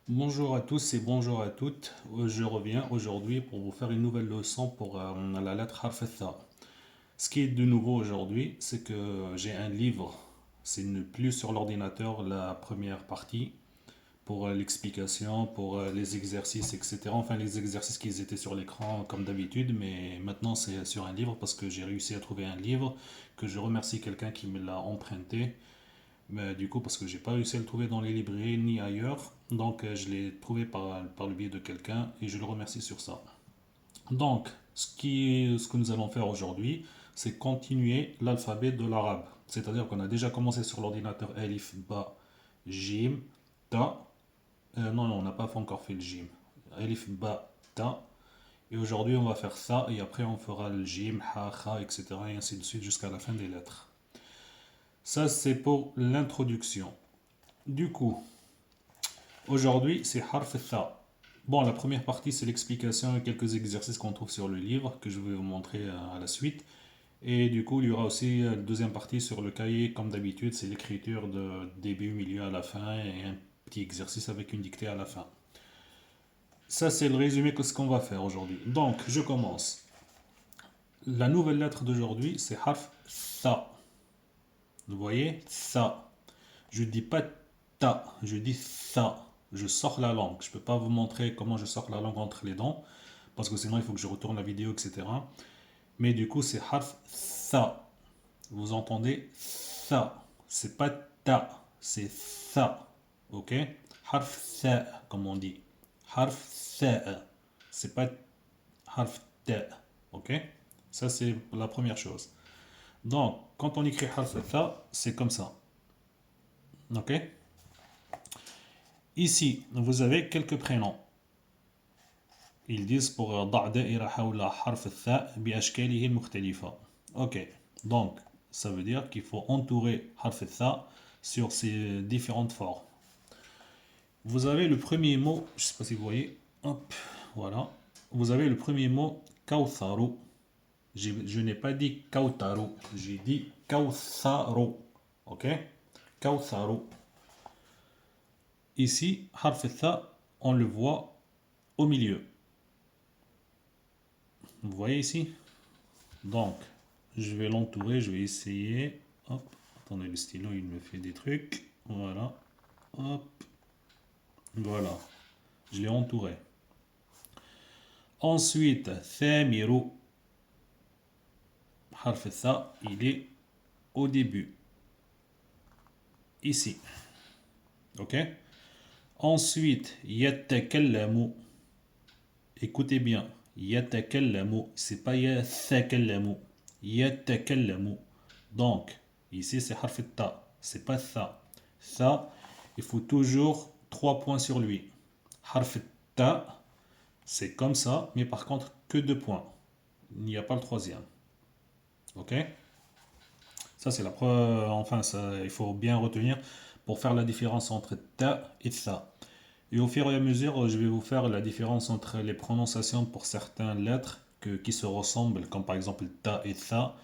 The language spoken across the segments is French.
Bonjour à tous et bonjour à toutes. Je reviens aujourd'hui pour vous faire une nouvelle leçon pour la lettre Harf Tha. Ce qui est de nouveau aujourd'hui, c'est que j'ai un livre. C'est plus sur l'ordinateur la première partie pour l'explication, pour les exercices, etc. Enfin, les exercices qui étaient sur l'écran comme d'habitude, mais maintenant c'est sur un livre parce que j'ai réussi à trouver un livre que je remercie quelqu'un qui me l'a emprunté. Mais du coup, parce que j'ai pas réussi à le trouver dans les librairies ni ailleurs, donc je l'ai trouvé par le biais de quelqu'un et je le remercie sur ça. Donc, ce que nous allons faire aujourd'hui, c'est continuer l'alphabet de l'arabe. C'est-à-dire qu'on a déjà commencé sur l'ordinateur Alif, Ba, Jim, Ta. Non, on n'a pas encore fait le Jim. Alif, Ba, Ta. Et aujourd'hui, on va faire ça et après, on fera le Jim, Ha, Kha, etc. et ainsi de suite jusqu'à la fin des lettres. Ça, c'est pour l'introduction. Du coup, aujourd'hui, c'est Harf Tha. Bon, la première partie, c'est l'explication et quelques exercices qu'on trouve sur le livre que je vais vous montrer à la suite. Et du coup, il y aura aussi une deuxième partie sur le cahier, comme d'habitude, c'est l'écriture de début, milieu à la fin et un petit exercice avec une dictée à la fin. Ça, c'est le résumé de ce qu'on va faire aujourd'hui. Donc, je commence. La nouvelle lettre d'aujourd'hui, c'est Harf Tha. Vous voyez? Tha. Je dis pas ta, je dis ça. Je sors la langue. Je ne peux pas vous montrer comment je sors la langue entre les dents, parce que sinon il faut que je retourne la vidéo, etc. Mais du coup, c'est harf ça. Vous entendez ça. C'est pas ta, c'est ça. Ok? Harf ça, comme on dit. Harf ça. C'est pas harf ta. Ok? Ça, c'est la première chose. Donc, quand on écrit harf ça, c'est comme ça. Ok? Ici, vous avez quelques prénoms. Ils disent pour ضع دائرة حول حرف الثاء بأشكاله المختلفة. Ok, donc ça veut dire qu'il faut entourer حرف الثاء sur ses différentes formes. Vous avez le premier mot, je ne sais pas si vous voyez, hop, voilà. Vous avez le premier mot كوثر. Je n'ai pas dit كوثر, j'ai dit كوثر. Ok, كوثر. Ici, حرف الثاء, on le voit au milieu. Vous voyez ici? Donc, je vais l'entourer, je vais essayer. Hop, attendez, le stylo, il me fait des trucs. Voilà, hop, voilà. Je l'ai entouré. Ensuite, Thamiru. Harf Tha, il est au début. Ici. Ok? Ensuite, Yatakallamu. Écoutez bien. Yatakallamu. C'est pas Yathakallamu. Yatakallamu. Donc, ici, c'est Harf Ta. C'est pas Tha. Tha, il faut toujours 3 points sur lui. Harf Ta, c'est comme ça, mais par contre, que 2 points. Il n'y a pas le troisième. Ok? Ça, c'est la preuve. Enfin, ça, il faut bien retenir pour faire la différence entre Ta et Tha. Et au fur et à mesure, je vais vous faire la différence entre les prononciations pour certaines lettres qui se ressemblent, comme par exemple Ta et Tha.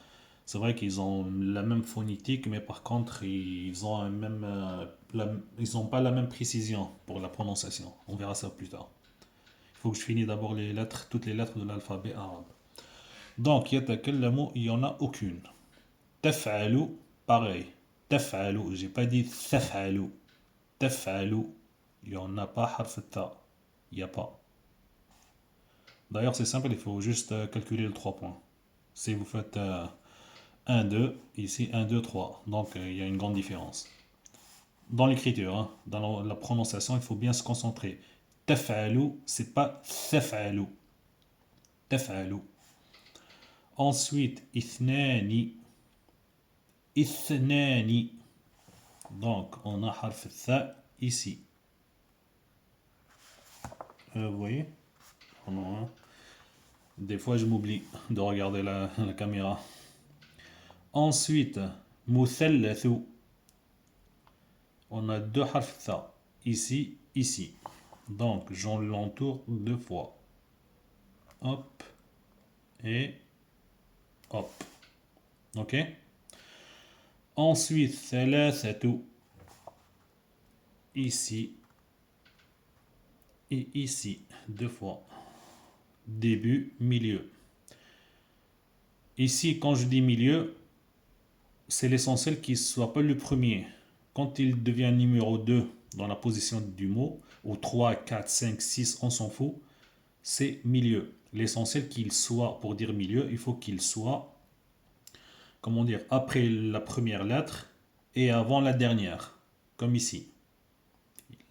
C'est vrai qu'ils ont la même phonétique, mais par contre, ils ont ils n'ont pas la même précision pour la prononciation. On verra ça plus tard. Il faut que je finisse d'abord les lettres, toutes les lettres de l'alphabet arabe. Donc, yatakallamu, il n'y en a aucune. Taf'alu, pareil. Taf'alu, j'ai pas dit taf'alu. Taf'alu, il n'y en a pas harf ta. Il n'y a pas. D'ailleurs, c'est simple, il faut juste calculer le 3 points. Si vous faites 1, 2, ici 1, 2, 3. Donc, il y a une grande différence. Dans l'écriture, hein, dans la prononciation, il faut bien se concentrer. Taf'alu, c'est pas thaf'alu. Taf'alu. Ensuite, ithnani. Ithnani. Donc, on a harf tha ici. Vous voyez? Oh non, hein. Des fois, je m'oublie de regarder la caméra. Ensuite, muthallathu. On a deux harf tha. Ici, ici. Donc, j'en l'entoure 2 fois. Hop. Et hop. Ok? Ensuite, thalathatu. Ici. et ici, deux fois. Début, milieu. Ici, quand je dis milieu, c'est l'essentiel qu'il ne soit pas le premier. Quand il devient numéro 2 dans la position du mot, ou 3, 4, 5, 6, on s'en fout, c'est milieu. L'essentiel qu'il soit, pour dire milieu, il faut qu'il soit, comment dire, après la première lettre et avant la dernière, comme ici.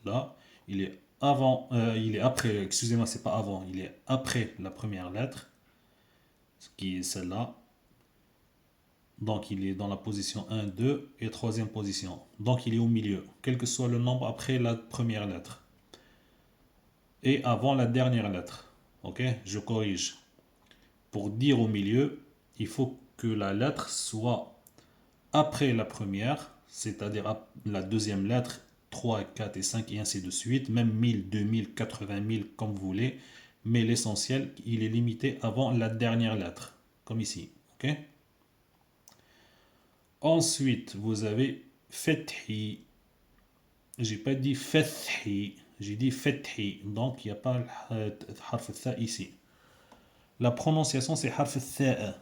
Là, il est il est après, excusez-moi, c'est pas avant, il est après la première lettre, qui est celle-là. Donc, il est dans la position 1, 2 et troisième position. Donc, il est au milieu, quel que soit le nombre après la première lettre. Et avant la dernière lettre. Ok, je corrige. Pour dire au milieu, il faut que la lettre soit après la première, c'est-à-dire la deuxième lettre, 3, 4 et 5 et ainsi de suite, même 1000, 2000, 80 000 comme vous voulez. Mais l'essentiel, il est limité avant la dernière lettre, comme ici. Ok. Ensuite, vous avez Fethi. J'ai pas dit Fethi, j'ai dit Fethi. Donc, il n'y a pas le harf tha ici. La prononciation, c'est harf tha.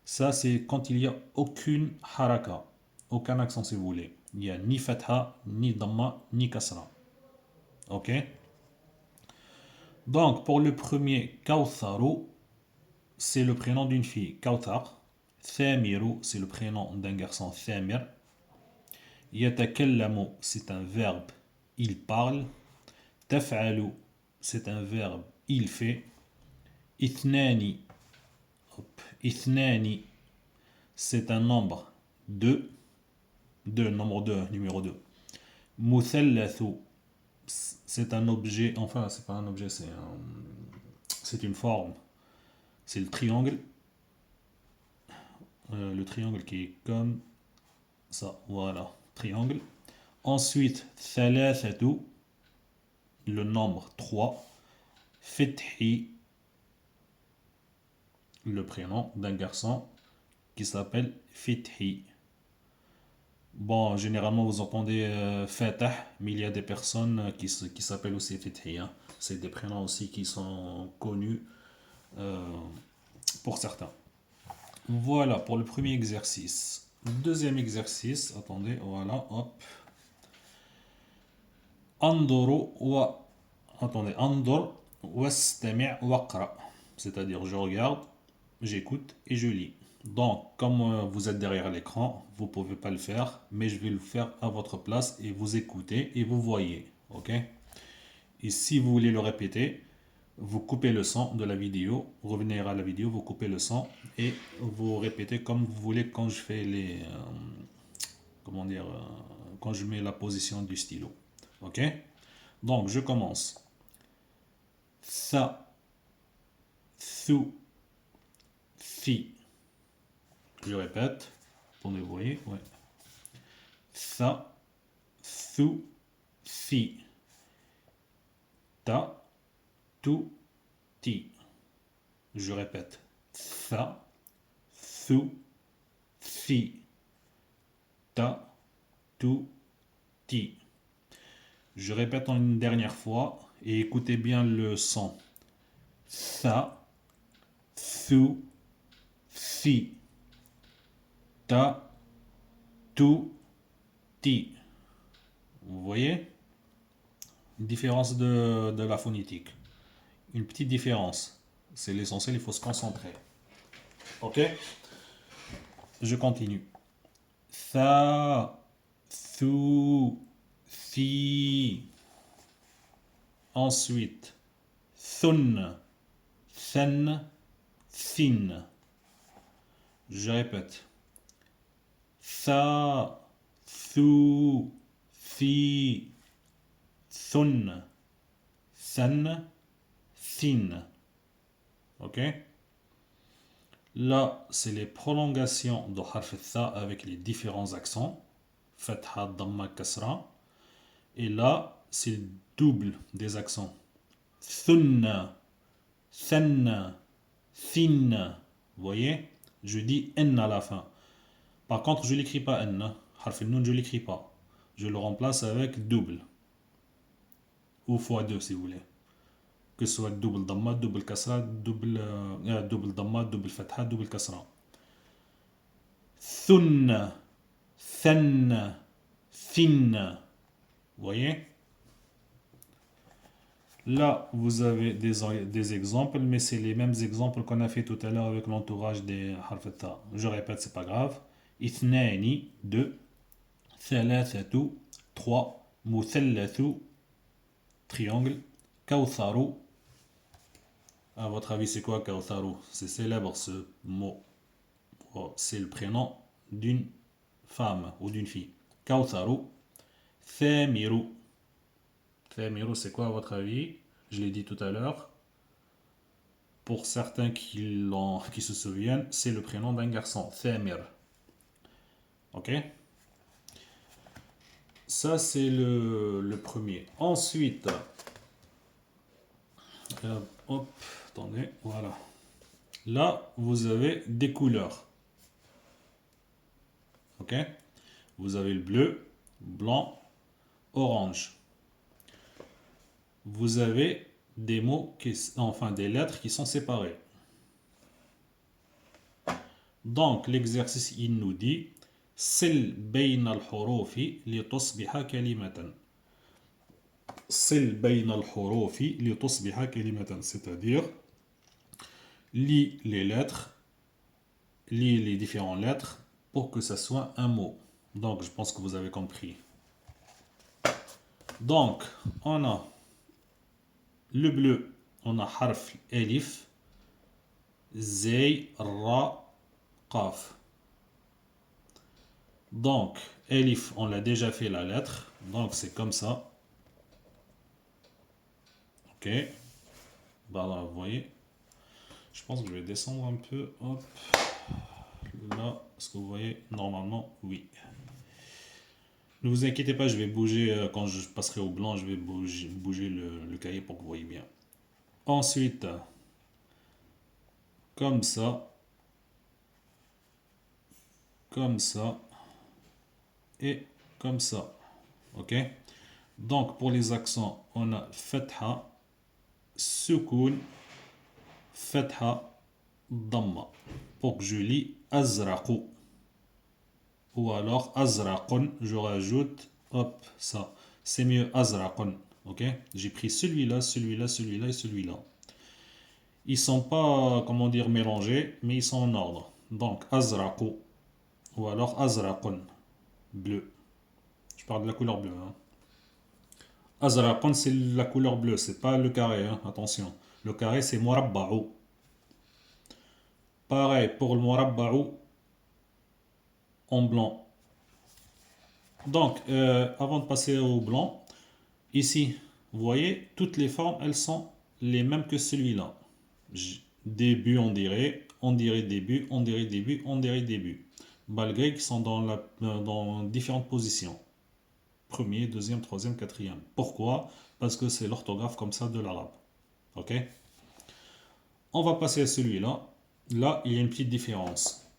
Ça, c'est quand il n'y a aucune haraka, aucun accent si vous voulez. Il n'y a ni fatha, ni dhamma, ni kasra. Ok? Donc, pour le premier, Kawtharu, c'est le prénom d'une fille, Kawthar. Thamiru, c'est le prénom d'un garçon, Thamir. Yatakallamu, c'est un verbe, il parle. Taf'alu, c'est un verbe, il fait. Ithnani, Ithnani, c'est un nombre, 2. 2, nombre 2, numéro 2. Muthallathu, c'est un objet, enfin, c'est pas un objet, c'est une forme. C'est le triangle. Le triangle qui est comme ça, voilà, triangle. Ensuite, thalathatu, le nombre 3. Fethi, le prénom d'un garçon qui s'appelle Fethi. Bon, généralement, vous entendez Fatah, mais il y a des personnes qui s'appellent aussi Fethi, hein. C'est des prénoms aussi qui sont connus euh, pour certains. Voilà pour le premier exercice. Deuxième exercice, attendez, voilà, hop. Andoro wa. Attendez, Andor wastami' waqra. C'est-à-dire, je regarde, j'écoute et je lis. Donc, comme vous êtes derrière l'écran, vous ne pouvez pas le faire, mais je vais le faire à votre place et vous écoutez et vous voyez. Ok? Et si vous voulez le répéter, vous coupez le son de la vidéo, revenez à la vidéo, vous coupez le son et vous répétez comme vous voulez quand je fais les. Comment dire quand je mets la position du stylo. Ok? Donc, je commence. Tha, thu, fi. Je répète pour me voyez. Ouais. Tha, thu, fi. Ta, tu, ti. Je répète. Tha, thu, fi. Ta, tu, ti. Je répète une dernière fois et écoutez bien le son. Tha, thu, fi. Ta, tu, ti. Vous voyez? Une différence de la phonétique. Une petite différence. C'est l'essentiel, il faut se concentrer. Ok? Je continue. Tha, thu, fi. Ensuite, thun, than, thin. Je répète. Tha, thu, fi, thun, than, thin. Ok? Là, c'est les prolongations de harf tha avec les différents accents. Fatha, dhamma, kasra. Et là, c'est le double des accents. Thunna, thanna, thin. Vous voyez? Je dis n à la fin. Par contre, je ne l'écris pas n. Harf nun, je ne l'écris pas. Je le remplace avec double. ou fois 2 si vous voulez. Que ce soit double damma, double kasra, double damma, double fatha, double kasra. Thun, than, thin. Vous voyez? Là, vous avez des exemples, mais c'est les mêmes exemples qu'on a fait tout à l'heure avec l'entourage des harf ta. Je répète, c'est pas grave. Ithnani, 2. Thalathatu, 3. Muthallathu, triangle. Kawtharu. À votre avis, c'est quoi Kawtharu? C'est célèbre ce mot. Oh, c'est le prénom d'une femme ou d'une fille. Kawtharu. Thamiru. Thamiru, c'est quoi à votre avis? Je l'ai dit tout à l'heure. Pour certains qui se souviennent, c'est le prénom d'un garçon. Thamir. Ok? Ça, c'est le premier. Ensuite, hop, attendez, voilà. Là, vous avez des couleurs. Ok? Vous avez le bleu, blanc, orange. Vous avez des mots, enfin des lettres qui sont séparées. Donc, l'exercice, il nous dit sil bayna al-hurufi li tusbiha kalimatan. Sil bayna al-hurufi li tusbiha kalimatan. C'est-à-dire, lis les lettres, lis les différentes lettres pour que ça soit un mot. Donc, je pense que vous avez compris. Donc, on a le bleu, on a harf elif, zay, ra, qaf. Donc, elif, on l'a déjà fait la lettre, donc c'est comme ça. Ok, bah, vous voyez, je pense que je vais descendre un peu, hop, là, est-ce que vous voyez, normalement, oui. Ne vous inquiétez pas, je vais bouger, quand je passerai au blanc, je vais bouger le cahier pour que vous voyez bien. Ensuite, comme ça, et comme ça. Ok? Donc, pour les accents, on a fatha, sukoun, fatha, damma. Pour que je lis azraqu. Ou alors azraqun, je rajoute, hop, ça. C'est mieux azraqun. Ok? J'ai pris celui-là, celui-là, celui-là et celui-là. Ils sont pas, comment dire, mélangés, mais ils sont en ordre. Donc, azraqu. Ou alors azraqun, bleu. Je parle de la couleur bleue. Hein. Azraqan, c'est la couleur bleue, c'est pas le carré, hein, attention. Le carré, c'est murabba'u. Pareil pour le murabba'u en blanc. Donc, avant de passer au blanc, ici, vous voyez, toutes les formes, elles sont les mêmes que celui-là. Début, on dirait début, on dirait début, on dirait début. Malgré qu'ils sont dans différentes positions. Premier, deuxième, troisième, quatrième. Pourquoi? Parce que c'est l'orthographe comme ça de l'arabe. Ok? On va passer à celui-là. Là, il y a une petite différence.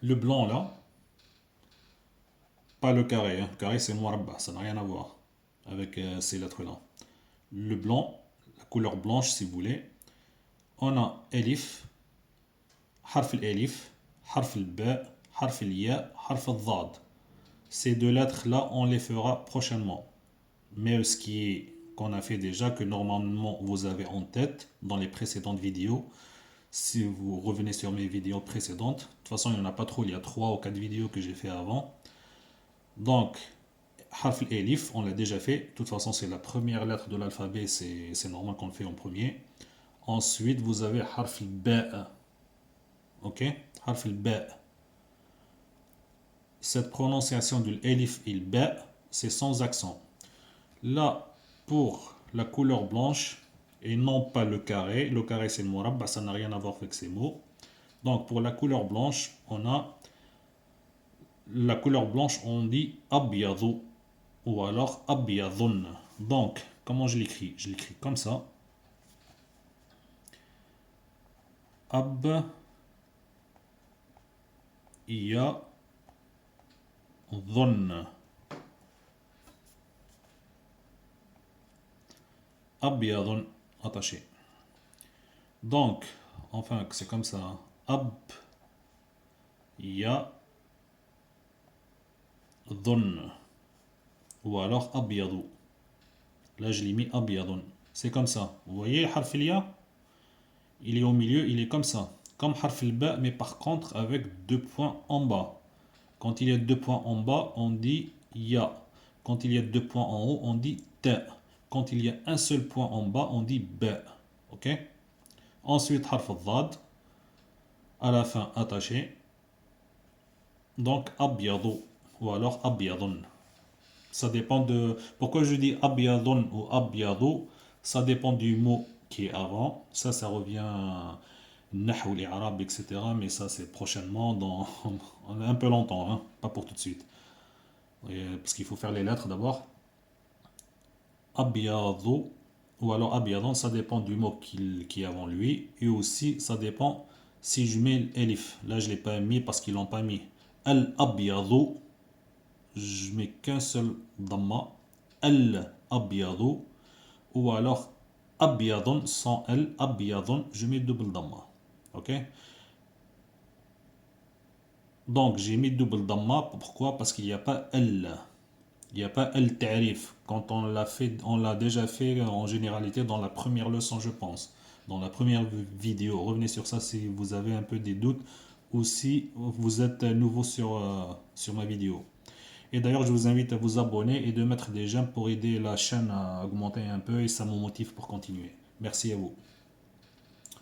Le blanc là, pas le carré. Hein. Le carré c'est murabba, ça n'a rien à voir avec ces lettres-là. Le blanc, la couleur blanche si vous voulez, on a elif, harf elif, harf ba, harf ya, harf dhad. Ces deux lettres-là, on les fera prochainement. Mais ce qui est qu'on a fait déjà, que normalement vous avez en tête dans les précédentes vidéos, si vous revenez sur mes vidéos précédentes, de toute façon il n'y en a pas trop, il y a 3 ou 4 vidéos que j'ai fait avant. Donc, harf elif, on l'a déjà fait, de toute façon c'est la première lettre de l'alphabet, c'est normal qu'on le fait en premier. Ensuite vous avez harf ba, ok, harf ba. Cette prononciation de l'elif et le ba, c'est sans accent. Là, pour la couleur blanche, et non pas le carré c'est le murabba, ça n'a rien à voir avec ces mots. Donc pour la couleur blanche, on a la couleur blanche, on dit abyadu ou alors abyadun. Donc, comment je l'écris? Je l'écris comme ça. Ab ya dhun. أبيض attaché. Donc, enfin, c'est comme ça. أبيض ou alors أبيض. Là, je l'ai mis أبيض. C'est comme ça. Vous voyez, harf ya, il est au milieu, il est comme ça. Comme harf ba, mais par contre avec deux points en bas. Quand il y a deux points en bas, on dit ya. Quand il y a deux points en haut, on dit ta. Quand il y a un seul point en bas, on dit ba. Ok? Ensuite, harf dhad, à la fin attaché. Donc, abyadu ou alors abyadun. Ça dépend de. Pourquoi je dis abyadun ou abyadu? Ça dépend du mot qui est avant. Ça revient nahou, les arabes, etc. Mais ça, c'est prochainement, dans un peu longtemps, hein, pas pour tout de suite. Parce qu'il faut faire les lettres d'abord. Abyadu ou alors abyadun, ça dépend du mot qui est avant lui. Et aussi, ça dépend si je mets l'elif. Là, je ne l'ai pas mis parce qu'ils l'ont pas mis. Al-abyadu, je mets qu'un seul dhamma. Al-abyadu. Ou alors abyadun sans L. Abyadun, je mets double dhamma. Ok? Donc, j'ai mis double dhamma. Pourquoi? Parce qu'il n'y a pas L. Il n'y a pas L-Ta'rif. Quand on l'a fait, on l'a déjà fait en généralité dans la première leçon, je pense. Dans la première vidéo. Revenez sur ça si vous avez un peu des doutes ou si vous êtes nouveau sur ma vidéo. Et d'ailleurs, je vous invite à vous abonner et de mettre des j'aime pour aider la chaîne à augmenter un peu et ça me motive pour continuer. Merci à vous.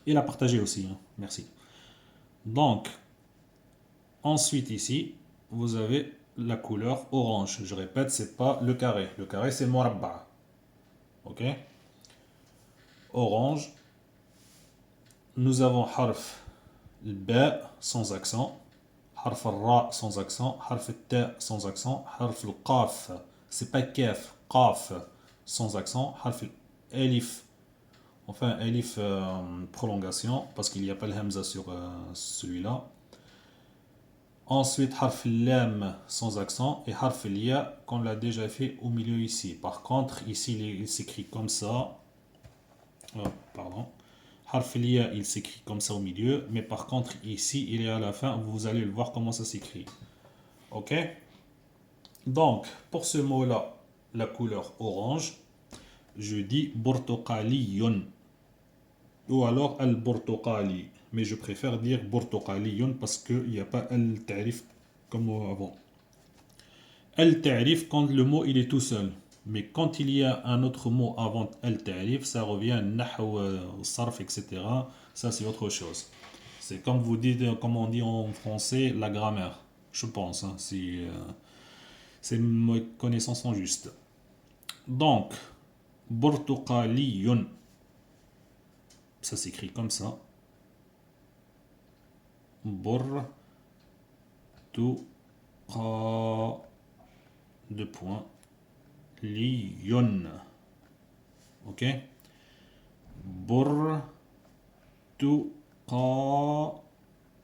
Et la partager aussi, hein. Merci. Donc, ensuite ici, vous avez la couleur orange. Je répète, c'est pas le carré. Le carré, c'est morabba. Ok? Orange. Nous avons harf ba sans accent, harf ra sans accent, harf ta sans accent, harf qaf, c'est pas kaf, qaf sans accent, harf elif, enfin elif prolongation parce qu'il n'y a pas le hamza sur celui-là. Ensuite, harf lam sans accent et harf ya qu'on l'a déjà fait au milieu ici. Par contre, ici il s'écrit comme ça. Oh, pardon. Harf ya il s'écrit comme ça au milieu, mais par contre ici il est à la fin. Vous allez le voir comment ça s'écrit. Ok? Donc, pour ce mot-là, la couleur orange, je dis bortoqaliyun ou alors al-bortoqali. Mais je préfère dire bortoqaliyun parce qu'il n'y a pas al-ta'rif comme avant. Al-ta'rif quand le mot il est tout seul. Mais quand il y a un autre mot avant al-ta'rif, ça revient nahu, sarf, etc. Ça c'est autre chose. C'est comme vous dites, comme on dit en français, la grammaire. Je pense, hein, si mes connaissances sont justes. Donc, bortoqaliyun, ça s'écrit comme ça. Bortoqa, deux points, liyun. Ok? Bortoqa,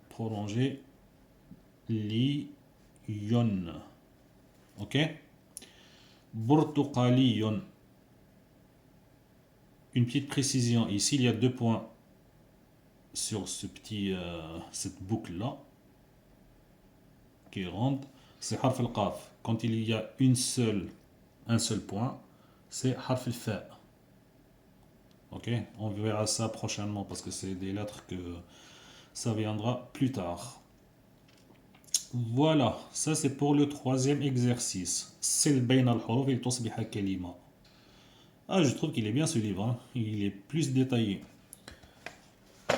prolongé, liyun. Ok? Bortoqaliyun. Une petite précision ici, il y a deux points sur cette boucle là qui est ronde, c'est harf al-qaf. Quand il y a un seul point, c'est harf al-fa. Ok, on verra ça prochainement parce que c'est des lettres que ça viendra plus tard. Voilà, ça c'est pour le troisième exercice. Sil bayn al-huruf il tusbiha kalima. Ah, je trouve qu'il est bien ce livre, hein. Il est plus détaillé.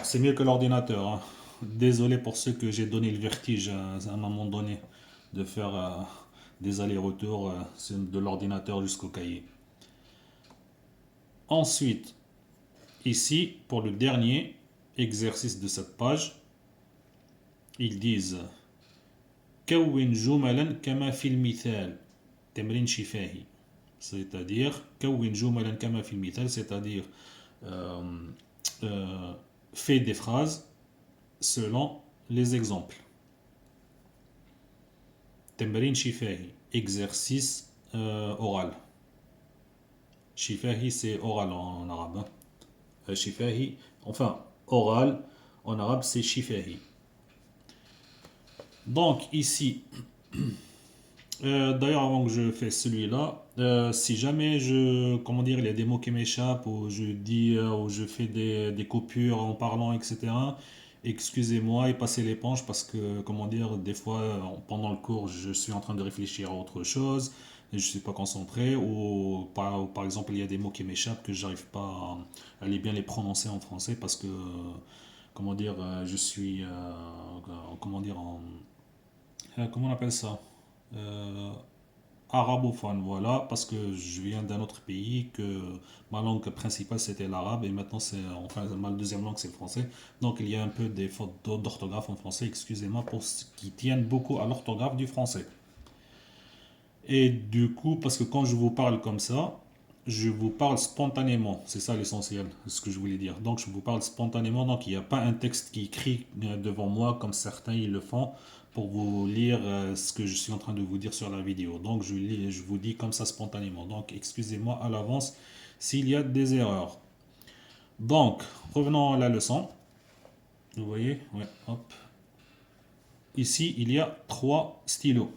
C'est mieux que l'ordinateur, hein. Désolé pour ceux que j'ai donné le vertige à un moment donné de faire des allers-retours de l'ordinateur jusqu'au cahier. Ensuite, ici, pour le dernier exercice de cette page, ils disent كون جملا كما في المثال تمرين شفاهي, c'est-à-dire كون جملا كما في المثال, c'est-à-dire fait des phrases selon les exemples. تمرين شفاهي, exercice oral. Shifahi, c'est oral en arabe. Shifahi, enfin, oral en arabe, c'est shifahi. Donc, ici, d'ailleurs, avant que je fasse celui-là, si jamais comment dire, il y a des mots qui m'échappent, ou je dis, ou je fais des coupures en parlant, etc., excusez-moi et passez l'éponge parce que, comment dire, des fois, pendant le cours, je suis en train de réfléchir à autre chose, et je ne suis pas concentré, ou par exemple, il y a des mots qui m'échappent que j'arrive pas à aller bien les prononcer en français parce que, comment dire, je suis, comment dire, comment on appelle ça? Euh, Arabophone, voilà, parce que je viens d'un autre pays, que ma langue principale c'était l'arabe et maintenant c'est, enfin, ma deuxième langue c'est le français. Donc il y a un peu des fautes d'orthographe en français, excusez-moi pour ce qui tiennent beaucoup à l'orthographe du français. Et du coup, parce que quand je vous parle comme ça, je vous parle spontanément, c'est ça l'essentiel, ce que je voulais dire. Donc je vous parle spontanément, donc il n'y a pas un texte qui écrit devant moi comme certains ils le font pour vous lire ce que je suis en train de vous dire sur la vidéo. Donc je vous dis comme ça spontanément. Donc excusez-moi à l'avance s'il y a des erreurs. Donc revenons à la leçon. Vous voyez, ouais, hop. Ici il y a trois stylos.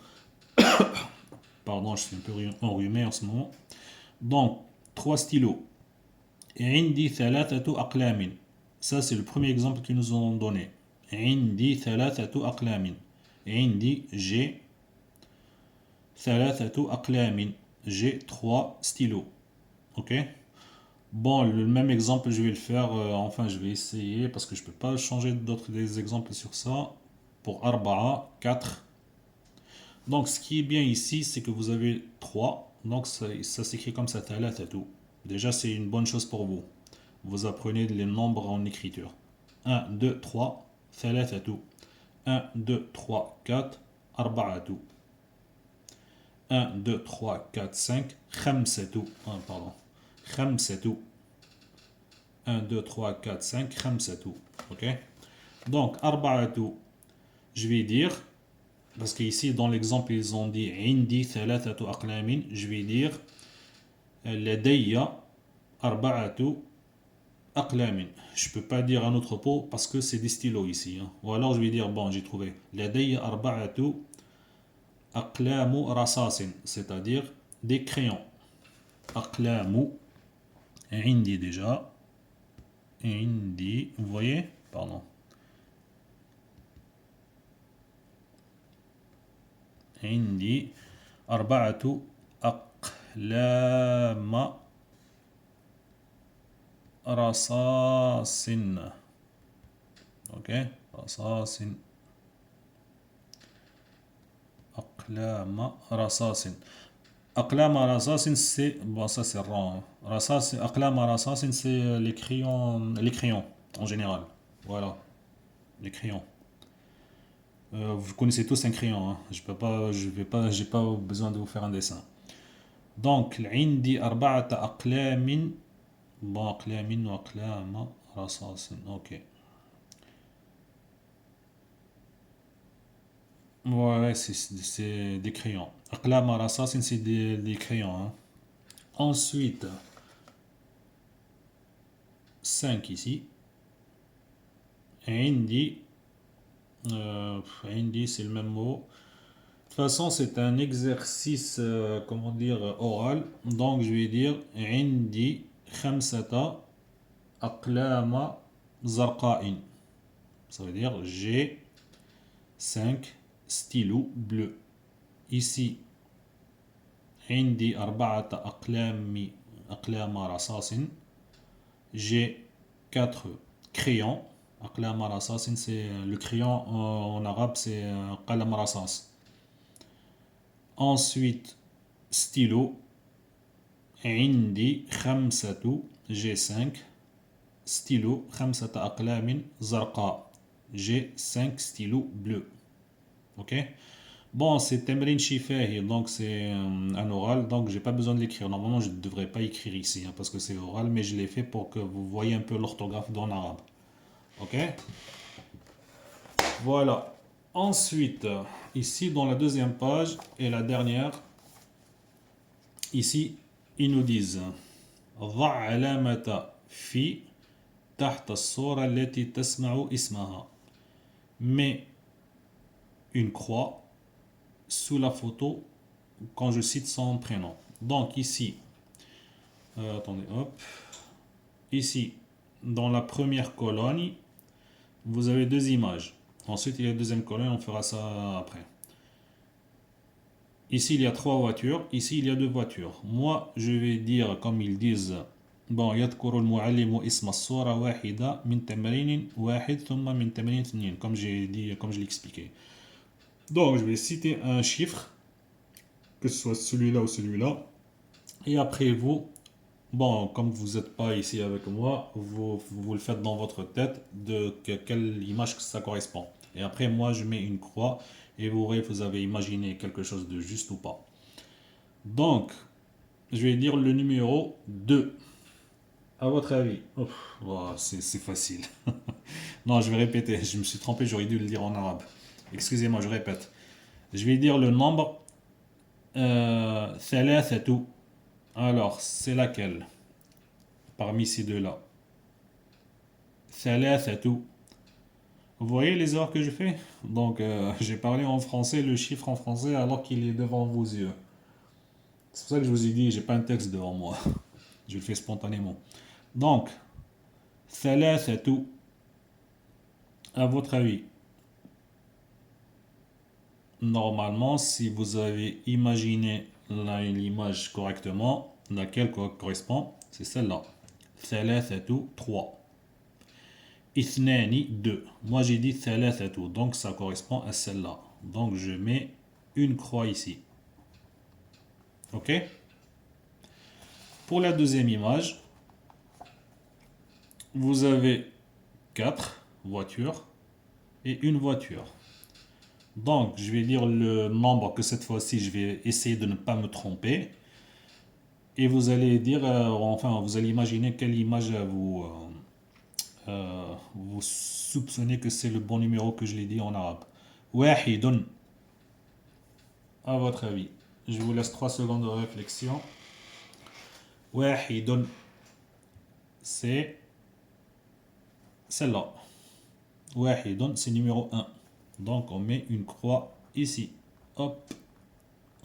Pardon, je suis un peu enrhumé en ce moment. Donc, trois stylos. عندي ثلاثة أقلام. Ça, c'est le premier exemple qu'ils nous ont donné. عندي ثلاثة أقلام. عندي, j'ai ثلاثة أقلام. J'ai trois stylos. Ok? Bon, le même exemple, je vais le faire. Enfin, je vais essayer parce que je ne peux pas changer d'autres des exemples sur ça. Pour arba'a, 4. Donc, ce qui est bien ici, c'est que vous avez 3. Donc, ça s'écrit comme ça, ثلاثة. Déjà, c'est une bonne chose pour vous. Vous apprenez les nombres en écriture. 1, 2, 3, ثلاثة. 1, 2, 3, 4, أربعة. 1, 2, 3, 4, 5, خمسة. Pardon. خمسة. 1, 2, 3, 4, 5, خمسة. Ok? Donc, أربعة, je vais dire, parce qu'ici, dans l'exemple, ils ont dit عندي ثلاثة أقلام. Je vais dire لدي أربعة أقلام. Je peux pas dire un autre pot parce que c'est des stylos ici. Hein. Ou alors je vais dire, bon, j'ai trouvé. لدي أربعة أقلام رصاص. C'est-à-dire des crayons. أقلام. عندي déjà. عندي. Vous voyez? Pardon. عندي أربعة أقلام رصاص. Ok? رصاص. أقلام رصاص. أقلام رصاص, c'est... Bon, ça c'est rang. رصاص, أقلام رصاص, c'est les crayons en général. Voilà, les crayons. Vous connaissez tous un crayon. Hein. J'ai pas besoin de vous faire un dessin. Donc, عندي أربعة أقلام. Bon, أقلام وأقلام رصاص. Ok. Ouais, c'est des crayons. أقلام رصاص, c'est des crayons. Hein. Ensuite, 5 ici. عندي, عندي, c'est le même mot. De toute façon, c'est un exercice, comment dire, oral. Donc, je vais dire عندي خمسة أقلام زرقاء. Ça veut dire j'ai 5 stylos bleus. Ici, عندي أربعة أقلام رصاص. J'ai 4 crayons. أقلام رصاص, c'est le crayon en arabe, c'est قلم رصاص. Ensuite, stylo. عندي خمسة. J'ai 5 stylos. خمسة أقلام زرقاء. J'ai 5 stylos bleus. Ok? Bon, c'est Temrin Shifahi, donc c'est un oral, donc j'ai pas besoin de l'écrire. Normalement, je ne devrais pas écrire ici, hein, parce que c'est oral, mais je l'ai fait pour que vous voyez un peu l'orthographe dans l'arabe. Ok? Voilà. Ensuite, ici, dans la deuxième page et la dernière, ici, ils nous disent ضع علامة في تحت الصورة التي تسمع اسمها. Mets une croix sous la photo quand je cite son prénom. Donc ici, attendez, hop. Ici, dans la première colonne, vous avez deux images. Ensuite, il y a la deuxième colonne, on fera ça après. Ici, il y a trois voitures. Ici, il y a deux voitures. Moi, je vais dire, comme ils disent, bon, يذكر المعلم اسم الصورة واحدة من تمرين واحد ثم من تمرين اثنين, comme j'ai dit, comme je l'ai expliqué. Donc, je vais citer un chiffre, que ce soit celui-là ou celui-là. Et après, vous, bon, comme vous n'êtes pas ici avec moi, vous le faites dans votre tête de quelle image que ça correspond. Et après, moi, je mets une croix et vous voyez, vous avez imaginé quelque chose de juste ou pas. Donc, je vais dire le numéro 2. À votre avis? Oh, c'est facile. Non, je vais répéter. Je me suis trompé, j'aurais dû le dire en arabe. Excusez-moi, je répète. Je vais dire le nombre ثلاثة. Alors, c'est laquelle parmi ces deux-là? ثلاثة. Vous voyez les erreurs que je fais? Donc, j'ai parlé en français, le chiffre en français, alors qu'il est devant vos yeux. C'est pour ça que je vous ai dit, j'ai pas un texte devant moi. Je le fais spontanément. Donc, ثلاثة, à votre avis, normalement, si vous avez imaginé l'image correctement, laquelle correspond, c'est celle-là. ثلاثة, 3. اثنان, 2. Moi j'ai dit ثلاثة, donc ça correspond à celle-là. Donc je mets une croix ici. Ok? Pour la deuxième image, vous avez 4 voitures et une voiture. Donc je vais dire le nombre que cette fois-ci je vais essayer de ne pas me tromper. Et vous allez dire, enfin vous allez imaginer quelle image vous soupçonnez que c'est le bon numéro que je l'ai dit en arabe. واحد. À votre avis. Je vous laisse 3 secondes de réflexion. واحد. C'est celle-là. واحد, c'est numéro 1. Donc on met une croix ici. Hop.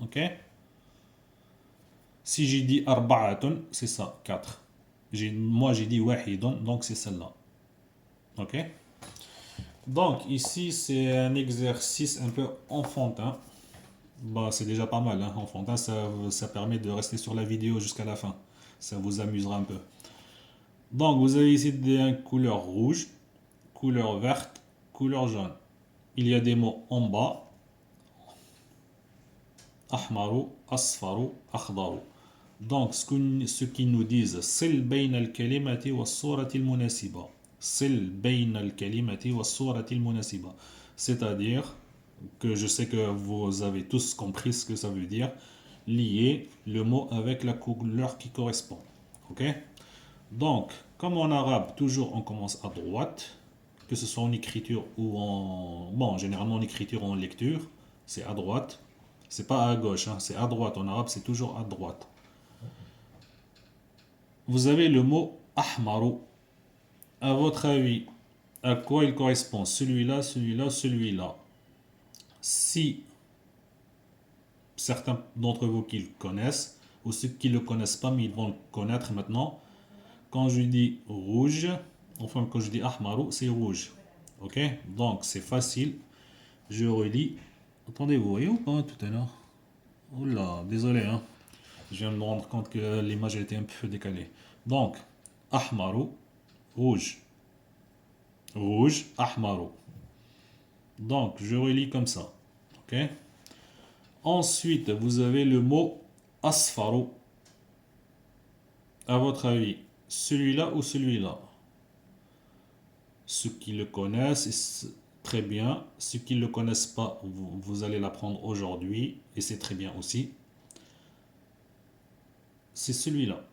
Ok. Si j'ai dit arba'atun, c'est ça, 4. Moi j'ai dit wahidun, donc c'est celle-là. Ok. Donc ici c'est un exercice un peu enfantin. Bah, c'est déjà pas mal, hein. Enfantin, ça permet de rester sur la vidéo jusqu'à la fin. Ça vous amusera un peu. Donc vous avez ici des couleurs rouge, couleur verte, couleur jaune. Il y a des mots en bas. Ahmaru, asfaru, akhdaru. Donc ce qu'ils nous disent, صل بين الكلمة والصورة المناسبة. صل بين الكلمة والصورة المناسبة. C'est-à-dire que je sais que vous avez tous compris ce que ça veut dire. Lier le mot avec la couleur qui correspond. Ok? Donc, comme en arabe, toujours on commence à droite, que ce soit en écriture ou en... Bon, généralement en écriture ou en lecture, c'est à droite. C'est pas à gauche, hein, c'est à droite. En arabe, c'est toujours à droite. Vous avez le mot ahmaru. À votre avis, à quoi il correspond? Celui-là, celui-là, celui-là. Si certains d'entre vous qui le connaissent, ou ceux qui ne le connaissent pas, mais ils vont le connaître maintenant, quand je dis rouge, enfin quand je dis ahmaru, c'est rouge. Ok? Donc c'est facile. Je relis. Attendez, vous voyez ou pas tout à l'heure? Oula, désolé, hein. Je viens de me rendre compte que l'image était un peu décalée. Donc, ahmaru, rouge. Rouge, ahmaru. Donc, je relis comme ça. Ok? Ensuite, vous avez le mot asfaru. À votre avis, celui-là ou celui-là? Ceux qui le connaissent, très bien. Ceux qui ne le connaissent pas, vous allez l'apprendre aujourd'hui. Et c'est très bien aussi. C'est celui-là.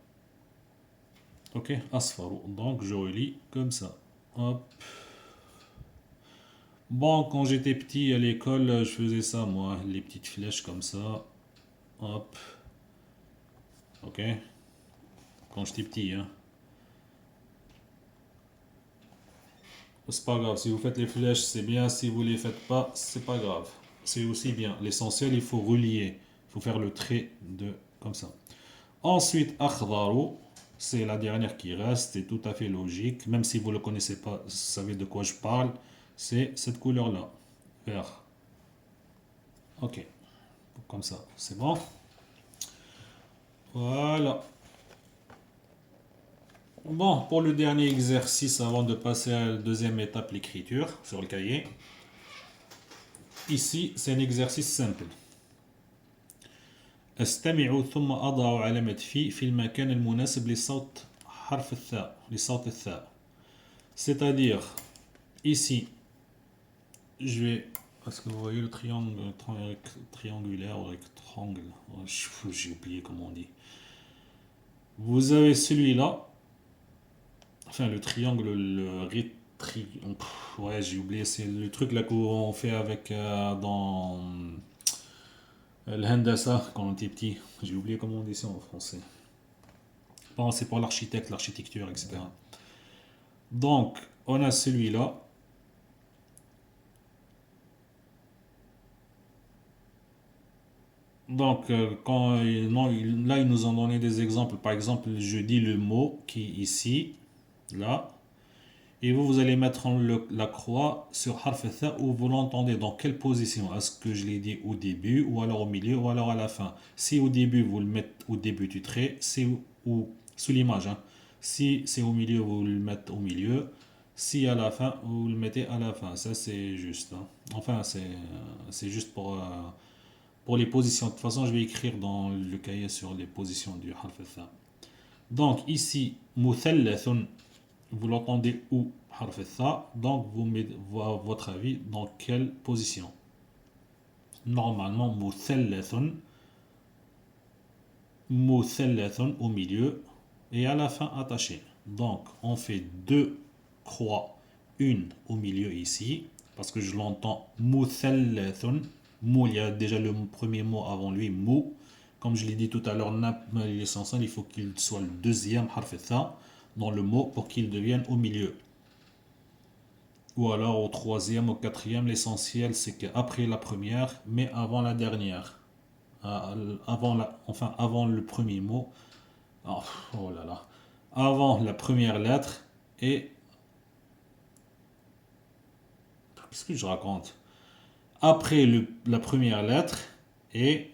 Ok, asfaru. Donc, je relis comme ça. Hop. Bon, quand j'étais petit à l'école, je faisais ça, moi. Les petites flèches comme ça. Hop. Ok. quand j'étais petit. Hein. C'est pas grave. Si vous faites les flèches, c'est bien. Si vous les faites pas, c'est pas grave. C'est aussi bien. L'essentiel, il faut relier. Il faut faire le trait de comme ça. Ensuite, akhdaru, c'est la dernière qui reste. C'est tout à fait logique. Même si vous ne le connaissez pas, vous savez de quoi je parle. C'est cette couleur-là. Vert. Ok. Comme ça. C'est bon. Voilà. Bon, pour le dernier exercice, avant de passer à la deuxième étape, l'écriture sur le cahier. Ici, c'est un exercice simple. استمع ثم أضع علامة في المكان المناسب لصوت حرف الثاء لصوت الثاء. C'est-à-dire, ici, je vais... Parce que vous voyez le triangle triangulaire ou rectangle. J'ai oublié comment on dit. Vous avez celui-là. Enfin, le triangle, ouais, j'ai oublié. C'est le truc là qu'on fait avec dans l'handasa quand on était petit. J'ai oublié comment on dit ça en français. Bon, c'est pour l'architecte, l'architecture, etc. Donc, on a celui-là. Donc, là, ils nous ont donné des exemples. Par exemple, je dis le mot qui est ici, là. Et vous allez mettre la croix sur harf tha où vous l'entendez dans quelle position. Est-ce que je l'ai dit au début, ou alors au milieu, ou alors à la fin. Si au début, vous le mettez au début du trait, ou sous l'image. Hein. Si c'est au milieu, vous le mettez au milieu. Si à la fin, vous le mettez à la fin. Ça, c'est juste. Hein. Enfin, c'est juste pour les positions. De toute façon, je vais écrire dans le cahier sur les positions du harf tha. Donc, ici, muthallathun. Vous l'entendez où harf tha, donc vous mettez votre avis dans quelle position. Normalement, muthallathun au milieu et à la fin attaché. Donc on fait deux croix, une au milieu ici, parce que je l'entends muthallathun. Mou, il y a déjà le premier mot avant lui, mou. Comme je l'ai dit tout à l'heure, l'essentiel, il faut qu'il soit le deuxième harf tha dans le mot pour qu'il devienne au milieu. Ou alors au troisième, au quatrième, l'essentiel c'est qu'après la première, mais avant la dernière. Avant le premier mot. Oh, oh là là. Avant la première lettre et... Qu'est-ce que je raconte? Après la première lettre et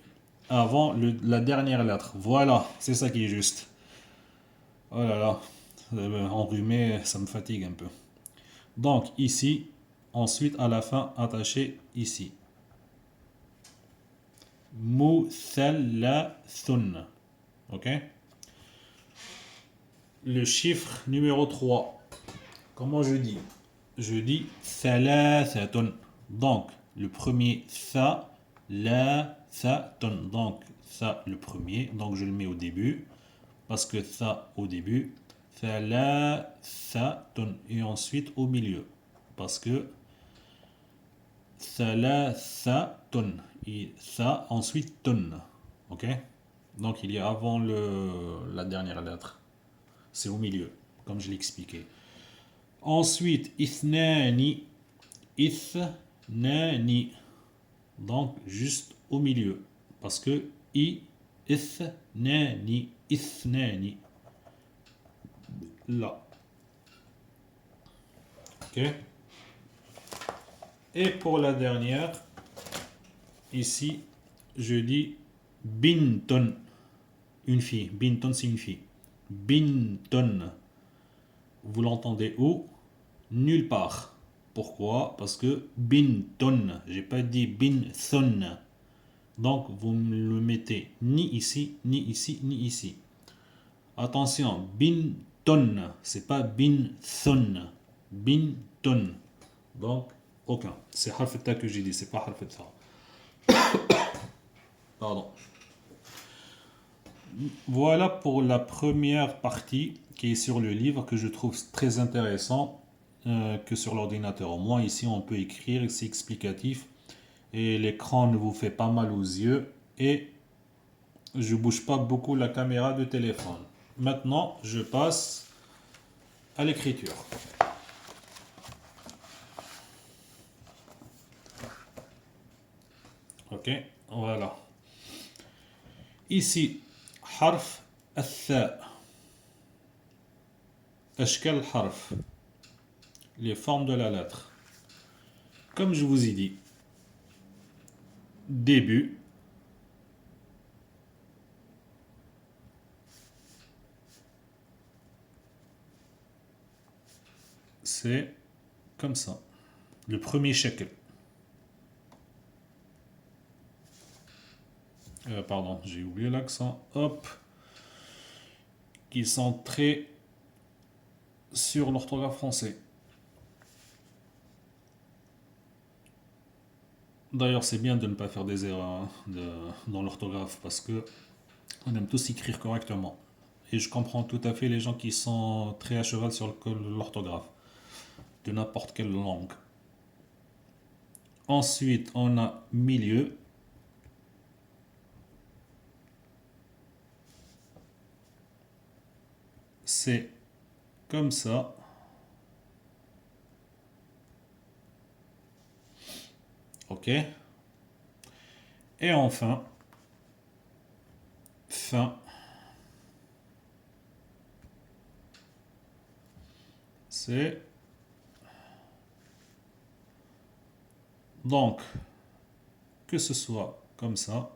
avant la dernière lettre. Voilà, c'est ça qui est juste. Oh là là. Enrhumé, ça me fatigue un peu. Donc ici, ensuite à la fin, attaché ici. Muthallathun. Ok? Le chiffre numéro 3. Comment je dis? Je dis thalathatun. Donc, le premier tha, la, tha-tun. Donc, tha le premier. Donc, je le mets au début. Parce que tha au début. Thalathatun. Et ensuite au milieu. Parce que thalathatun. Et tha, ensuite tun. Ok? Donc, il y a avant la dernière lettre. C'est au milieu, comme je l'ai expliqué. Ensuite, ithnani. Ithnani. Donc, juste au milieu. Parce que ithnani. Ithnani. Là. Ok. Et pour la dernière, ici, je dis binton. Une fille. Binton, c'est une fille. Binton. Vous l'entendez où? Nulle part. Pourquoi? Parce que binton. J'ai pas dit binthon. Donc vous le mettez ni ici, ni ici, ni ici. Attention, binton. C'est pas binthon. Binton. Donc aucun. C'est harf ta que j'ai dit, c'est pas harf ta. Pardon. Voilà pour la première partie qui est sur le livre que je trouve très intéressant que sur l'ordinateur. Au moins ici on peut écrire, c'est explicatif et l'écran ne vous fait pas mal aux yeux et je bouge pas beaucoup la caméra de téléphone. Maintenant, je passe à l'écriture. Ok, voilà. Ici, حرف الثاء. أشكال الحرف. Les formes de la lettre. Comme je vous ai dit, début, c'est comme ça. Le premier shakl. Pardon, j'ai oublié l'accent. Hop. Qui sont très sur l'orthographe français. D'ailleurs, c'est bien de ne pas faire des erreurs hein, dans l'orthographe parce que on aime tous écrire correctement. Et je comprends tout à fait les gens qui sont très à cheval sur l'orthographe de n'importe quelle langue. Ensuite, on a milieu. C'est comme ça. Ok. Et enfin, fin. C'est donc que ce soit comme ça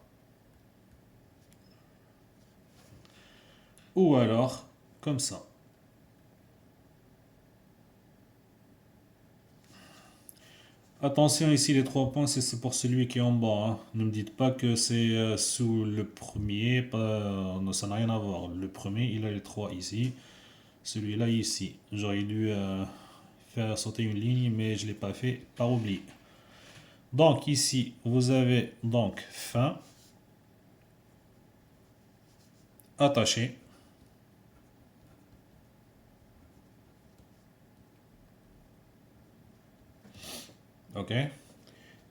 ou alors comme ça. Attention ici les 3 points, c'est pour celui qui est en bas. Hein. Ne me dites pas que c'est sous le premier, non, ça n'a rien à voir. Le premier, il a les 3 ici. Celui-là ici. J'aurais dû faire sauter une ligne, mais je ne l'ai pas fait par oubli. Donc ici, vous avez donc fin, attaché. Ok.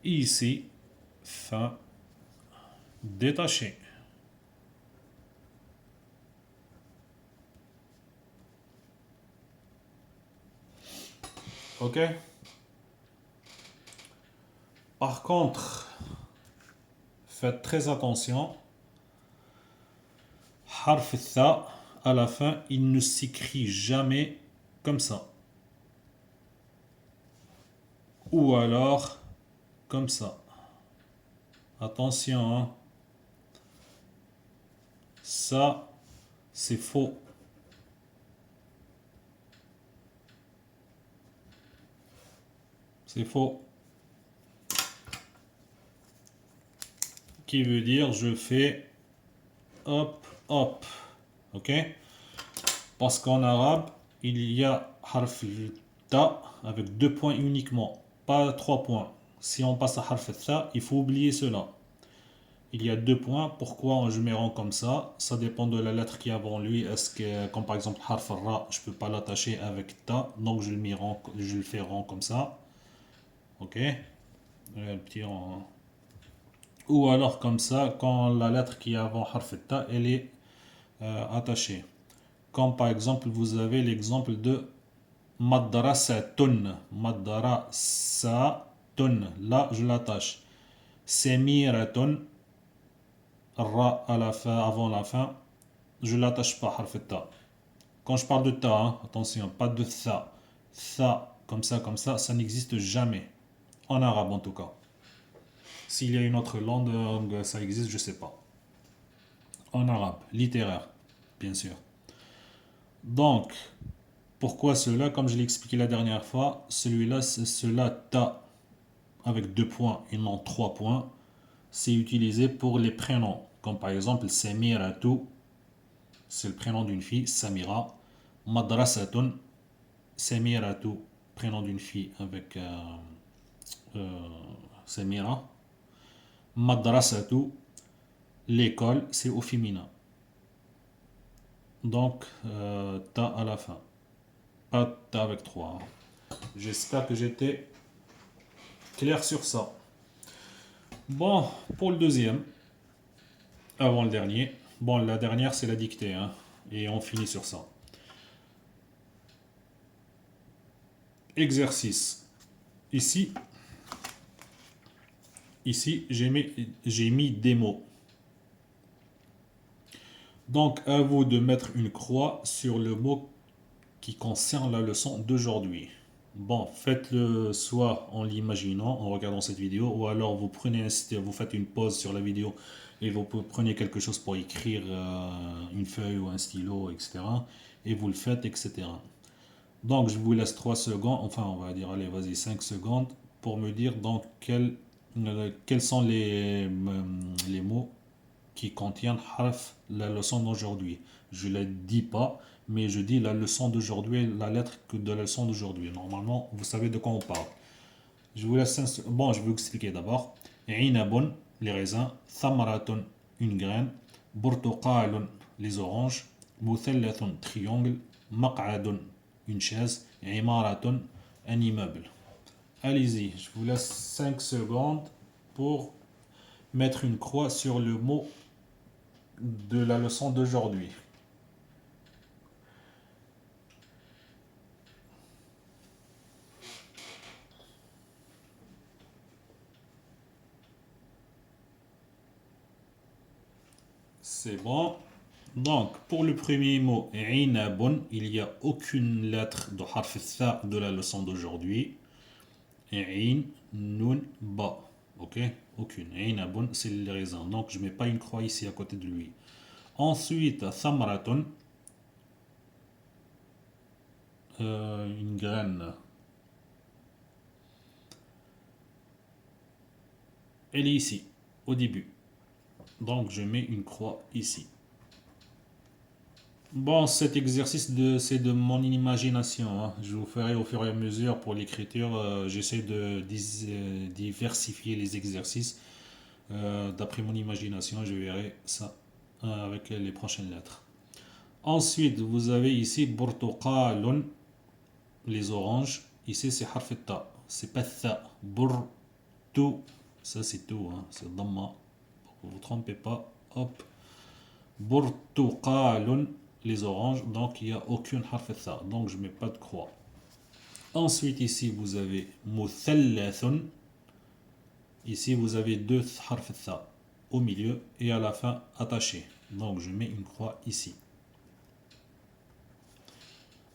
Ici, fin, détaché. Ok. Par contre, faites très attention. Harf tha, à la fin, il ne s'écrit jamais comme ça. Ou alors, comme ça. Attention, hein. Ça, c'est faux. C'est faux. Qui veut dire je fais hop, hop. Ok? Parce qu'en arabe, il y a harf ta avec 2 points uniquement, pas 3 points. Si on passe à harf ta, il faut oublier cela. Il y a 2 points. Pourquoi je mets rond comme ça? Ça dépend de la lettre qui est avant lui. Est-ce que, comme par exemple harf ra, je peux pas l'attacher avec ta, donc je le mets rond, je le fais rond comme ça. Ok? Le petit rond. Ou alors comme ça, quand la lettre qui est avant harf ta, elle est attachée. Comme par exemple, vous avez l'exemple de madrasatun. Madrasatun. Là, je l'attache. Semiratun. Ra à la fin, avant la fin. Je l'attache pas, harf ta. Quand je parle de ta, hein, attention, pas de tha. Tha, comme ça n'existe jamais. En arabe en tout cas. S'il y a une autre langue, ça existe, je sais pas. En arabe, littéraire, bien sûr. Donc, pourquoi cela? Comme je l'ai expliqué la dernière fois, celui-là, c'est cela ta avec 2 points et non 3 points. C'est utilisé pour les prénoms, comme par exemple Samiratu, c'est le prénom d'une fille, Samira. Madrasatun, Samiratu, prénom d'une fille avec Samira. Madrasatu, l'école, c'est au féminin. Donc, ta à la fin. Pas ta avec 3. J'espère que j'étais clair sur ça. Bon, pour le deuxième, avant le dernier. Bon, la dernière, c'est la dictée. Hein. Et on finit sur ça. Exercice. Ici, j'ai mis des mots. Donc, à vous de mettre une croix sur le mot qui concerne la leçon d'aujourd'hui. Bon, faites-le soit en l'imaginant, en regardant cette vidéo, ou alors vous faites une pause sur la vidéo et vous prenez quelque chose pour écrire une feuille ou un stylo, etc. Et vous le faites, etc. Donc, je vous laisse 3 secondes, enfin, on va dire, allez, vas-y, 5 secondes, pour me dire donc quels sont les mots qui contiennent harf, la leçon d'aujourd'hui. Je ne la dis pas, mais je dis la leçon d'aujourd'hui, la lettre de la leçon d'aujourd'hui. Normalement, vous savez de quoi on parle. Je vous laisse bon, je vais vous expliquer d'abord. Inabun, les raisins. Thamaratun, une graine. Burtuqalun, les oranges. Muthallathun, triangle. Maq'adun, une chaise. Imaratun, un immeuble. Allez-y, je vous laisse 5 secondes pour mettre une croix sur le mot de la leçon d'aujourd'hui. C'est bon. Donc, pour le premier mot, inabun, il n'y a aucune lettre de harf tha de la leçon d'aujourd'hui. In, nun, ba. Ok? Aucune. Inabun, c'est le raisin. Donc, je ne mets pas une croix ici à côté de lui. Ensuite, thamratun, une graine. Elle est ici, au début. Donc, je mets une croix ici. Bon, cet exercice, c'est de mon imagination, hein. Je vous ferai au fur et à mesure pour l'écriture. J'essaie de diversifier les exercices. D'après mon imagination, je verrai ça avec les prochaines lettres. Ensuite, vous avez ici burtuqalun, les oranges. Ici, c'est harf ta. C'est pas tha. Burtu. Ça, c'est tout, hein. C'est dhamma. Vous vous trompez pas. Hop. Burtuqalun, les oranges. Donc, il n'y a aucune harf tha. Donc, je ne mets pas de croix. Ensuite, ici, vous avez muthallathun. Ici, vous avez deux harf tha au milieu et à la fin attaché. Donc, je mets une croix ici.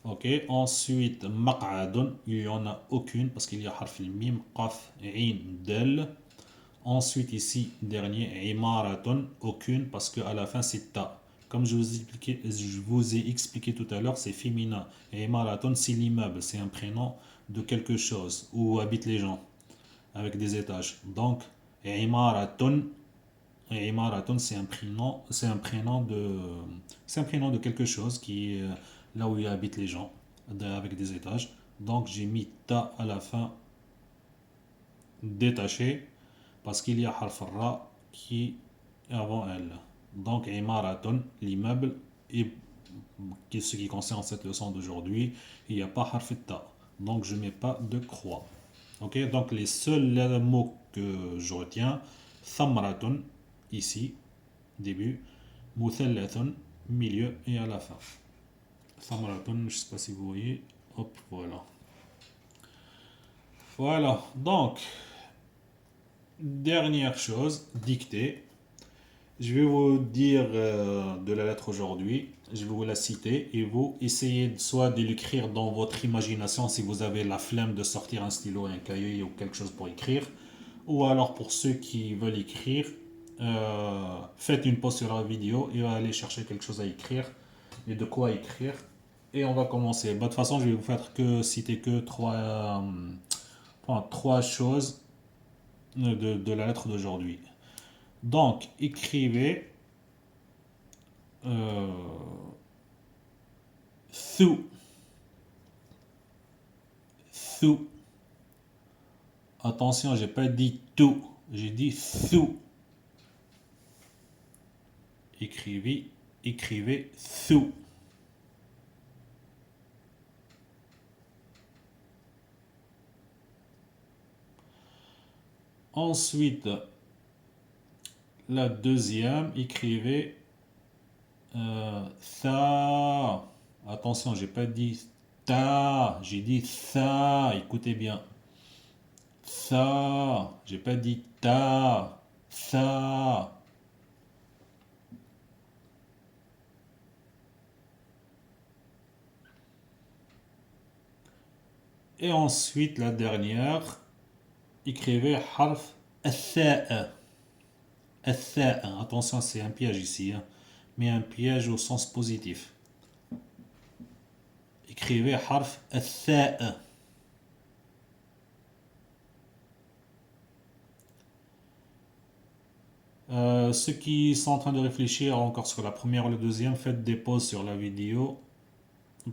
Ok, ensuite, maq'adun, il n'y en a aucune parce qu'il y a harf mim, qaf, in, del. Ensuite, ici, dernier, imaratun, aucune parce qu'à la fin, c'est ta. Comme je vous ai expliqué tout à l'heure, c'est féminin. Imaratun, c'est l'immeuble, c'est un prénom de quelque chose où habitent les gens avec des étages. Donc, imaratun, Imaraton, c'est un prénom de quelque chose qui est là où habitent les gens, avec des étages. Donc j'ai mis ta à la fin détaché parce qu'il y a harf ra qui est avant elle. Donc Imaraton, l'immeuble, et ce qui concerne cette leçon d'aujourd'hui, il n'y a pas harf ta. Donc je ne mets pas de croix. Ok, donc les seuls mots que je retiens, thamraton, ici, début, muthallathun, milieu et à la fin. Thamraton, je ne sais pas si vous voyez, hop, voilà. Voilà, donc, dernière chose, dictée. Je vais vous dire de la lettre aujourd'hui, je vais vous la citer et vous essayez soit de l'écrire dans votre imagination si vous avez la flemme de sortir un stylo et un cahier ou quelque chose pour écrire, ou alors pour ceux qui veulent écrire, faites une pause sur la vidéo et allez chercher quelque chose à écrire et de quoi écrire. Et on va commencer. Bah, de toute façon, je vais vous faire que citer que trois choses de la lettre d'aujourd'hui. Donc, écrivez euh, thu, thu. Attention, j'ai pas dit tout, j'ai dit thu. Écrivez thu. Ensuite, la deuxième, écrivez Tha. Attention, j'ai pas dit ta, j'ai dit tha. Écoutez bien. Tha. J'ai pas dit ta. Tha. Et ensuite, la dernière, écrivez harf tha. Tha. Attention, c'est un piège ici, hein, mais un piège au sens positif. Écrivez harf tha. Ceux qui sont en train de réfléchir encore sur la première ou la deuxième, faites des pauses sur la vidéo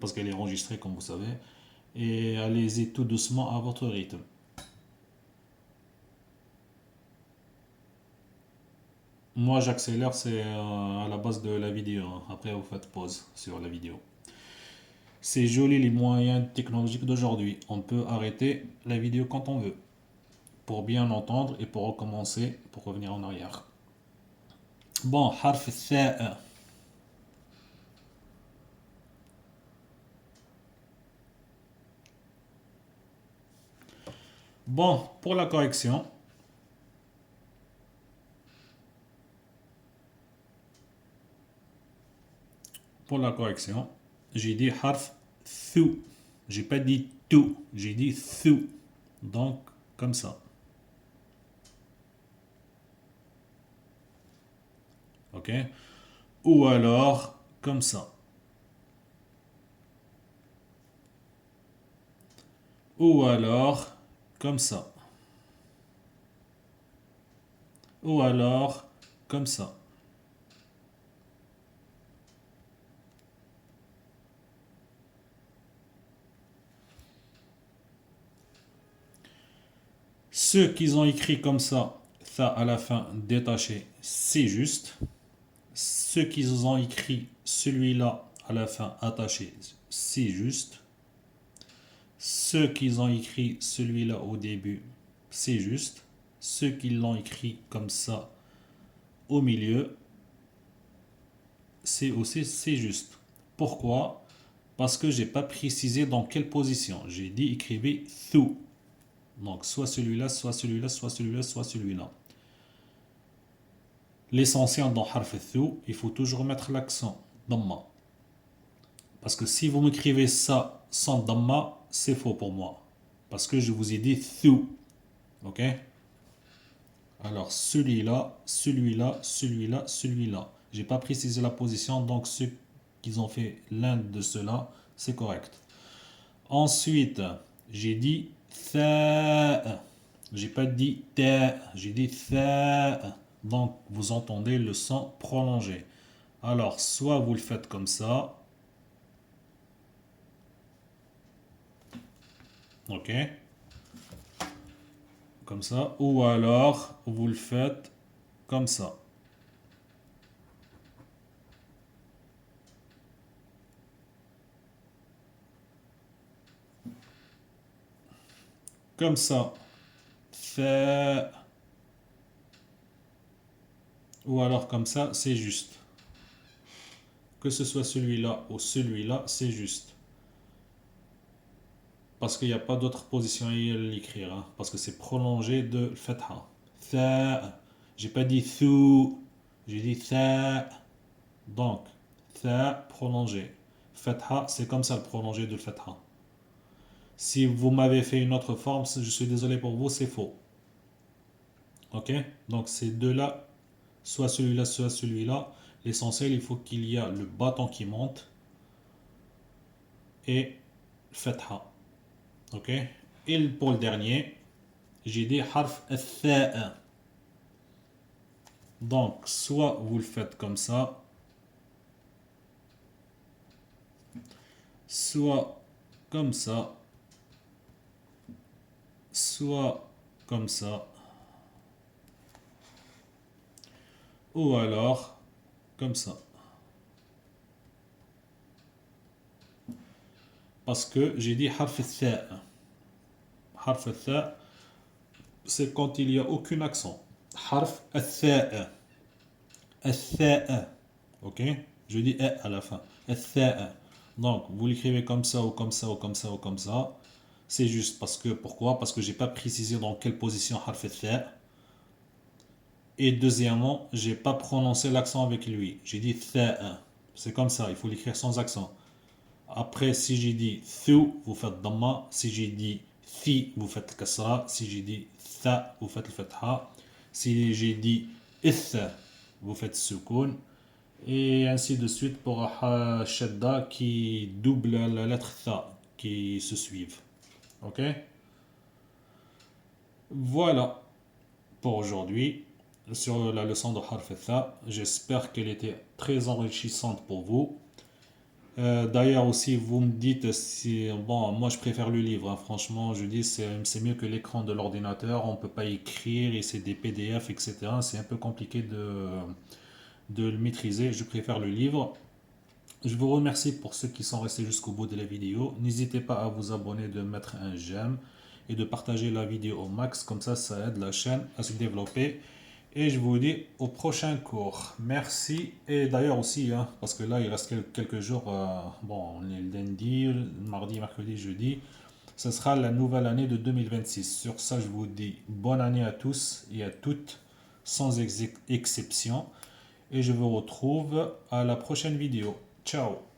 parce qu'elle est enregistrée comme vous savez et allez-y tout doucement à votre rythme. Moi j'accélère, c'est à la base de la vidéo, hein. Après vous faites pause sur la vidéo. C'est joli les moyens technologiques d'aujourd'hui. On peut arrêter la vidéo quand on veut pour bien entendre et pour recommencer, pour revenir en arrière. Bon, harf tha'a. Bon, pour la correction, j'ai dit harf thu. J'ai pas dit tu, j'ai dit thu. Donc, comme ça. Ok? Ou alors, comme ça. Ou alors, comme ça. Ou alors, comme ça. Ceux qui ont écrit comme ça à la fin détaché, c'est juste. Ceux qui ont écrit celui-là à la fin attaché, c'est juste. Ceux qui ont écrit celui-là au début, c'est juste. Ceux qui l'ont écrit comme ça au milieu, c'est juste. Pourquoi? Parce que j'ai pas précisé dans quelle position. J'ai dit écrivez thu. Donc soit celui-là, soit celui-là, soit celui-là, soit celui-là. L'essentiel dans harf thu, il faut toujours mettre l'accent damma. Parce que si vous m'écrivez ça sans damma, c'est faux pour moi. Parce que je vous ai dit thu. Ok? Alors celui-là, celui-là, celui-là, celui-là. J'ai pas précisé la position, donc ceux qui ont fait l'un de ceux-là, c'est correct. Ensuite, j'ai dit tha. J'ai pas dit ta, j'ai dit tha. Donc vous entendez le son prolongé. Alors soit vous le faites comme ça. Ok? Comme ça. Ou alors vous le faites comme ça. Comme ça. Tha. Ou alors comme ça, c'est juste. Que ce soit celui-là ou celui-là, c'est juste. Parce qu'il n'y a pas d'autre position à l'écrire, hein, parce que c'est prolongé de fatha. Tha. J'ai pas dit thu, j'ai dit tha. Donc, tha prolongé. Fatha, c'est comme ça le prolongé de fatha. Si vous m'avez fait une autre forme, je suis désolé pour vous, c'est faux. Ok? Donc, ces deux-là, soit celui-là, soit celui-là. L'essentiel, il faut qu'il y ait le bâton qui monte et fatha. Ok? Et pour le dernier, j'ai dit harf tha'a. Donc, soit vous le faites comme ça, soit comme ça, soit comme ça, ou alors comme ça. Parce que j'ai dit harf tha'a. Harf tha'a, c'est quand il n'y a aucun accent. Harf tha'a. Tha'a. Ok? Je dis E à la fin. الثاء. Donc, vous l'écrivez comme ça, ou comme ça, ou comme ça, ou comme ça. C'est juste parce que, pourquoi? Parce que j'ai pas précisé dans quelle position harf الثاء. Et deuxièmement, j'ai pas prononcé l'accent avec lui. J'ai dit ثاء. C'est comme ça, il faut l'écrire sans accent. Après, si j'ai dit thu, vous faites dhamma. Si j'ai dit thi, vous faites le kasra. Si j'ai dit tha, vous faites le fatha. Si j'ai dit ith, vous faites sukoun. Et ainsi de suite pour shadda qui double la lettre tha qui se suivent. Ok? Voilà pour aujourd'hui sur la leçon de harf tha. J'espère qu'elle était très enrichissante pour vous. D'ailleurs aussi, vous me dites si... Bon, moi je préfère le livre, hein. Franchement, je dis c'est mieux que l'écran de l'ordinateur. On ne peut pas écrire et c'est des PDF, etc. C'est un peu compliqué de le maîtriser. Je préfère le livre. Je vous remercie pour ceux qui sont restés jusqu'au bout de la vidéo. N'hésitez pas à vous abonner, de mettre un j'aime et de partager la vidéo au max. Comme ça aide la chaîne à se développer. Et je vous dis au prochain cours. Merci. Et d'ailleurs aussi, hein, parce que là, il reste quelques jours. Bon, on est le lundi, mardi, mercredi, jeudi. Ce sera la nouvelle année de 2026. Sur ça, je vous dis bonne année à tous et à toutes, sans exception. Et je vous retrouve à la prochaine vidéo. Ciao.